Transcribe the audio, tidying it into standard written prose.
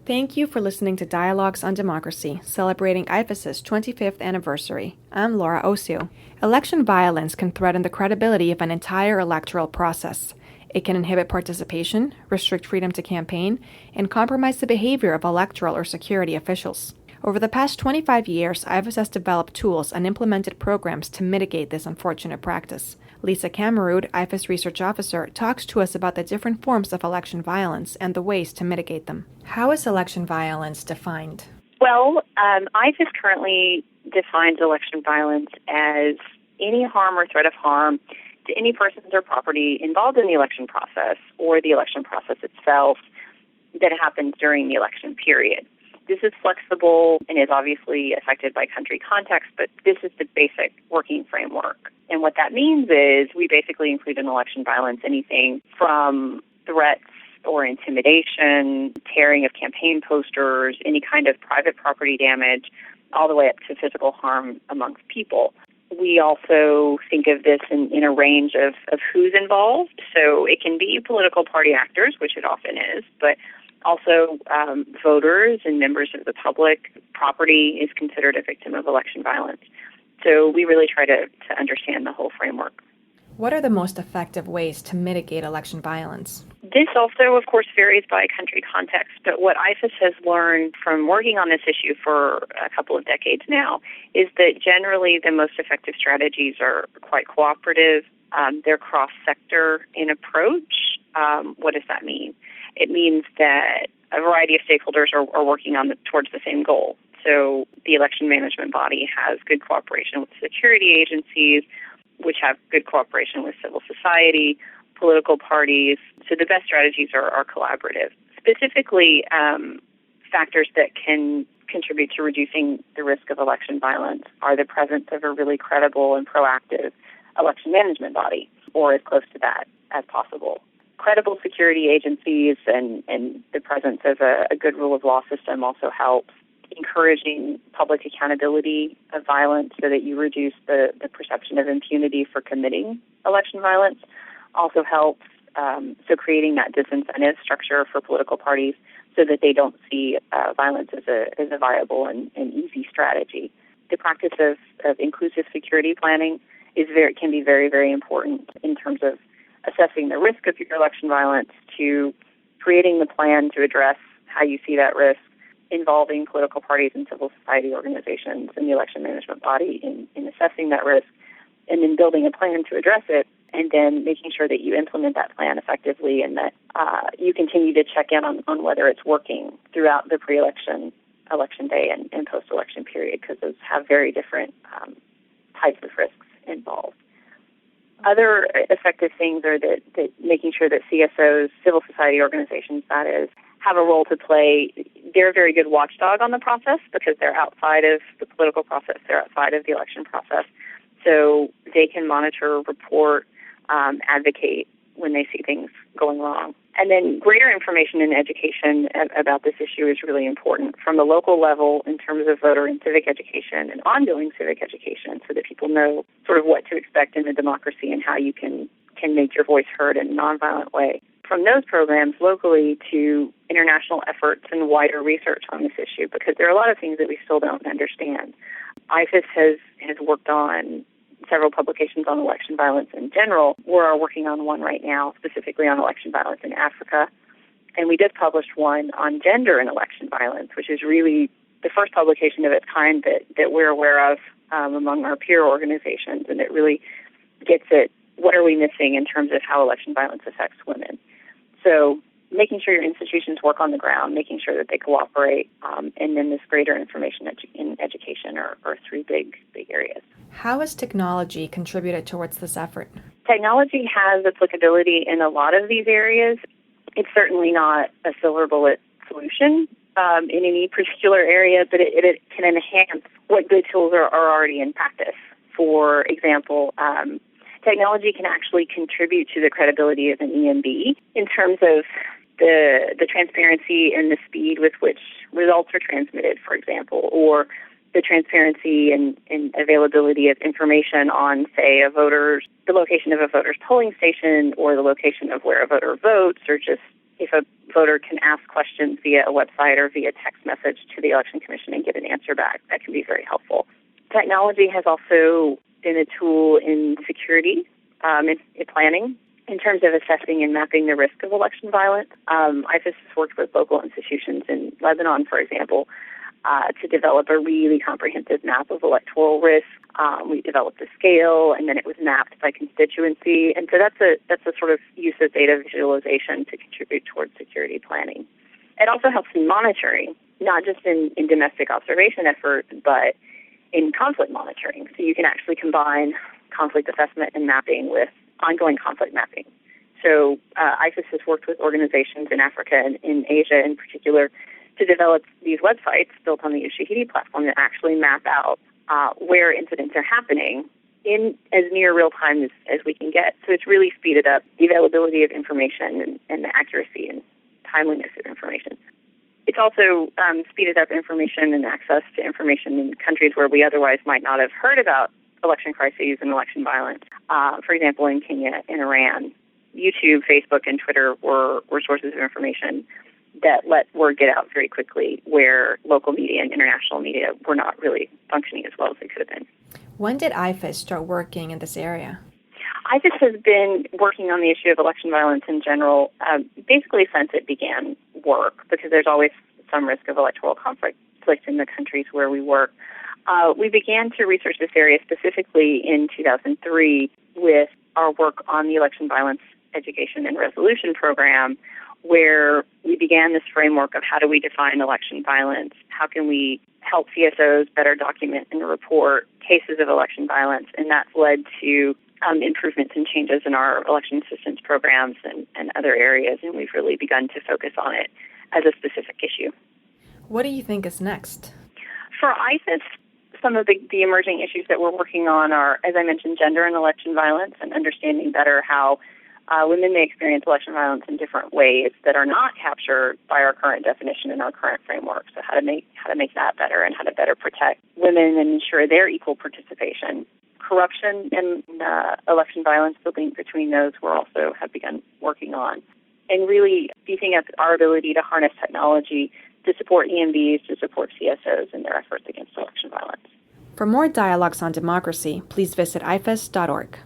Thank you for listening to Dialogues on Democracy, celebrating IFES's 25th anniversary. I'm Laura Osio. Election violence can threaten the credibility of an entire electoral process. It can inhibit participation, restrict freedom to campaign, and compromise the behavior of electoral or security officials. Over the past 25 years, IFES has developed tools and implemented programs to mitigate this unfortunate practice. Lisa Kammerud, IFES Research Officer, talks to us about the different forms of election violence and the ways to mitigate them. How is election violence defined? Well, IFES currently defines election violence as any harm or threat of harm to any persons or property involved in the election process or the election process itself that happens during the election period. This is flexible and is obviously affected by country context, but this is the basic working framework. And what that means is we basically include in election violence anything from threats or intimidation, tearing of campaign posters, any kind of private property damage, all the way up to physical harm amongst people. We also think of this in a range of who's involved. So it can be political party actors, which it often is, but also voters and members of the public. Property is considered a victim of election violence. So we really try to understand the whole framework. What are the most effective ways to mitigate election violence? This also, of course, varies by country context, but what IFES has learned from working on this issue for a couple of decades now is that generally the most effective strategies are quite cooperative. They're cross-sector in approach. What does that mean? It means that a variety of stakeholders are working towards the same goal. So the election management body has good cooperation with security agencies, which have good cooperation with civil society, political parties. So the best strategies are collaborative. Specifically, factors that can contribute to reducing the risk of election violence are the presence of a really credible and proactive election management body, or as close to that as possible. Credible security agencies and the presence of a good rule of law system also helps. Encouraging public accountability of violence so that you reduce the perception of impunity for committing election violence also helps. So creating that disincentive structure for political parties so that they don't see violence as a viable and easy strategy. The practice of inclusive security planning can be very, very important in terms of assessing the risk of your election violence to creating the plan to address how you see that risk, involving political parties and civil society organizations and the election management body in assessing that risk, and then building a plan to address it, and then making sure that you implement that plan effectively and that you continue to check in on whether it's working throughout the pre-election, election day, and post-election period, because those have very different types of risks involved. Other effective things are that making sure that CSOs, civil society organizations, that is, have a role to play. They're a very good watchdog on the process because they're outside of the political process. They're outside of the election process. So they can monitor, report, advocate when they see things going wrong. And then greater information and education about this issue is really important from the local level in terms of voter and civic education and ongoing civic education so that people know sort of what to expect in a democracy and how you can make your voice heard in a nonviolent way. From those programs locally to international efforts and wider research on this issue, because there are a lot of things that we still don't understand. IFES has worked on several publications on election violence in general. We're working on one right now specifically on election violence in Africa. And we just published one on gender and election violence, which is really the first publication of its kind that we're aware of among our peer organizations. And it really gets at what are we missing in terms of how election violence affects women. So making sure your institutions work on the ground, making sure that they cooperate, and then this greater information in education are three big areas. How has technology contributed towards this effort? Technology has applicability in a lot of these areas. It's certainly not a silver bullet solution in any particular area, but it can enhance what good tools are already in practice. For example, technology can actually contribute to the credibility of an EMB in terms of the transparency and the speed with which results are transmitted, for example, or the transparency and availability of information on, say, the location of a voter's polling station or the location of where a voter votes, or just if a voter can ask questions via a website or via text message to the Election Commission and get an answer back. That can be very helpful. Technology has also been a tool in security, in planning, in terms of assessing and mapping the risk of election violence. IFES has worked with local institutions in Lebanon, for example, to develop a really comprehensive map of electoral risk. We developed a scale, and then it was mapped by constituency. And so that's a sort of use of data visualization to contribute towards security planning. It also helps in monitoring, not just in domestic observation efforts, but in conflict monitoring. So you can actually combine conflict assessment and mapping with ongoing conflict mapping. So IFES has worked with organizations in Africa and in Asia in particular to develop these websites built on the Ushahidi platform that actually map out where incidents are happening in as near real time as we can get. So it's really speeded up the availability of information and the accuracy and timeliness of information. It's also speeded up information and access to information in countries where we otherwise might not have heard about election crises and election violence. For example, in Kenya and Iran, YouTube, Facebook, and Twitter were sources of information that let word get out very quickly, where local media and international media were not really functioning as well as they could have been. When did IFES start working in this area? IFES has been working on the issue of election violence in general basically since it began work, because there's always some risk of electoral conflict in the countries where we work. We began to research this area specifically in 2003 with our work on the Election Violence Education and Resolution Program, where we began this framework of how do we define election violence, how can we help CSOs better document and report cases of election violence, and that's led to improvements and changes in our election assistance programs and other areas, and we've really begun to focus on it as a specific issue. What do you think is next? For IFES, some of the emerging issues that we're working on are, as I mentioned, gender and election violence, and understanding better how women may experience election violence in different ways that are not captured by our current definition and our current framework. So how to make that better and how to better protect women and ensure their equal participation. Corruption and election violence, the link between those, we also have begun working on. And really beefing up our ability to harness technology to support EMBs, to support CSOs in their efforts against election violence. For more dialogues on democracy, please visit ifes.org.